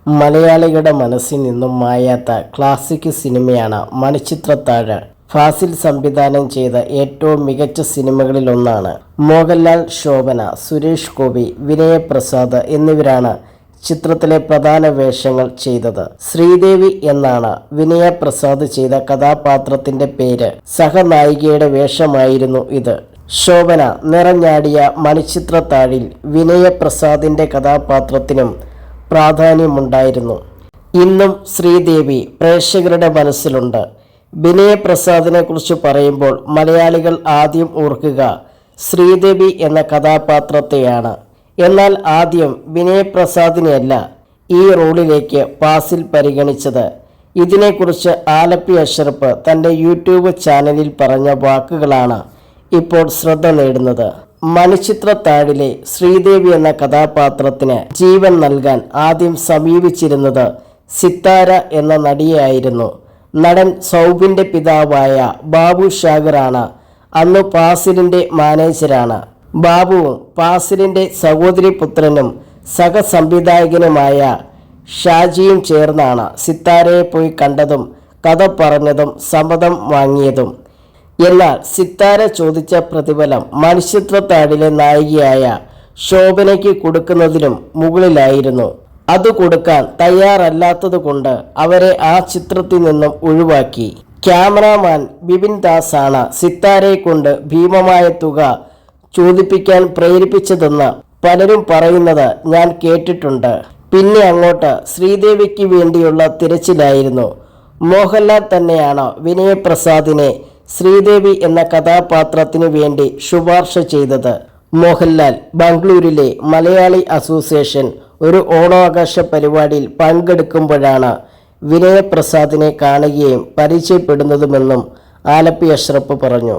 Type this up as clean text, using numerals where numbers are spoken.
മലയാളികളുടെ മനസ്സിൽ നിന്നും മായാത്ത ക്ലാസിക് സിനിമയാണ് മണിച്ചിത്രത്താഴ്. ഫാസിൽ സംവിധാനം ചെയ്ത ഏറ്റവും മികച്ച സിനിമകളിലൊന്നാണ്. മോഹൻലാൽ, ശോഭന, സുരേഷ് ഗോപി, വിനയപ്രസാദ് എന്നിവരാണ് ചിത്രത്തിലെ പ്രധാന വേഷങ്ങൾ ചെയ്തത്. ശ്രീദേവി എന്നാണ് വിനയപ്രസാദ് ചെയ്ത കഥാപാത്രത്തിന്റെ പേര്. സഹനായികയുടെ വേഷമായിരുന്നു ഇത്. ശോഭന നിറഞ്ഞാടിയ മണിച്ചിത്രത്താഴിൽ വിനയപ്രസാദിന്റെ കഥാപാത്രത്തിനും പ്രാധാന്യമുണ്ടായിരുന്നു. ഇന്നും ശ്രീദേവി പ്രേക്ഷകരുടെ മനസ്സിലുണ്ട്. വിനയപ്രസാദിനെ കുറിച്ച് പറയുമ്പോൾ മലയാളികൾ ആദ്യം ഓർക്കുക ശ്രീദേവി എന്ന കഥാപാത്രത്തെയാണ്. എന്നാൽ ആദ്യം വിനയപ്രസാദിനെയല്ല ഈ റോളിലേക്ക് ഫാസിൽ പരിഗണിച്ചത്. ഇതിനെക്കുറിച്ച് ആലപ്പി അഷ്റഫ് തൻ്റെ യൂട്യൂബ് ചാനലിൽ പറഞ്ഞ വാക്കുകളാണ് ഇപ്പോൾ ശ്രദ്ധ നേടുന്നത്. മണിച്ചിത്രത്താഴിലെ ശ്രീദേവി എന്ന കഥാപാത്രത്തിന് ജീവൻ നൽകാൻ ആദ്യം സമീപിച്ചിരുന്നത് സിത്താര എന്ന നടിയായിരുന്നു. നടൻ സൗബിൻ്റെ പിതാവായ ബാബു ഷാഗറാണ് അന്ന് ഫാസിലിൻ്റെ മാനേജരാണ്. ബാബുവും ഫാസിലിൻ്റെ സഹോദരിപുത്രനും സഹസംവിധായകനുമായ ഷാജിയും ചേർന്നാണ് സിത്താരയെ പോയി കണ്ടതും കഥ പറഞ്ഞതും സമ്മതം വാങ്ങിയതും. എന്നാൽ സിത്താര ചോദിച്ച പ്രതിഫലം മണിച്ചിത്രത്താഴിലെ നായികയായ ശോഭനയ്ക്ക് കൊടുക്കുന്നതിനും മുകളിലായിരുന്നു. അത് കൊടുക്കാൻ തയ്യാറല്ലാത്തതുകൊണ്ട് അവരെ ആ ചിത്രത്തിൽ നിന്നും ഒഴിവാക്കി. ക്യാമറാമാൻ ബിപിൻ ദാസാണ് സിത്താരയെ കൊണ്ട് ഭീമമായ തുക ചോദിപ്പിക്കാൻ പ്രേരിപ്പിച്ചതെന്ന് പലരും പറയുന്നത് ഞാൻ കേട്ടിട്ടുണ്ട്. പിന്നെ അങ്ങോട്ട് ശ്രീദേവിക്ക് വേണ്ടിയുള്ള തിരച്ചിലായിരുന്നു. മോഹൻലാൽ തന്നെയാണ് വിനയപ്രസാദിനെ ശ്രീദേവി എന്ന കഥാപാത്രത്തിനു വേണ്ടി ശുപാർശ ചെയ്തത്. മോഹൻലാൽ ബംഗളൂരിലെ മലയാളി അസോസിയേഷൻ ഒരു ഓണാഘോഷ പരിപാടിയിൽ പങ്കെടുക്കുമ്പോഴാണ് വിനയപ്രസാദിനെ കാണുകയും പരിചയപ്പെടുന്നതുമെന്നും ആലപ്പി അഷ്റഫ് പറഞ്ഞു.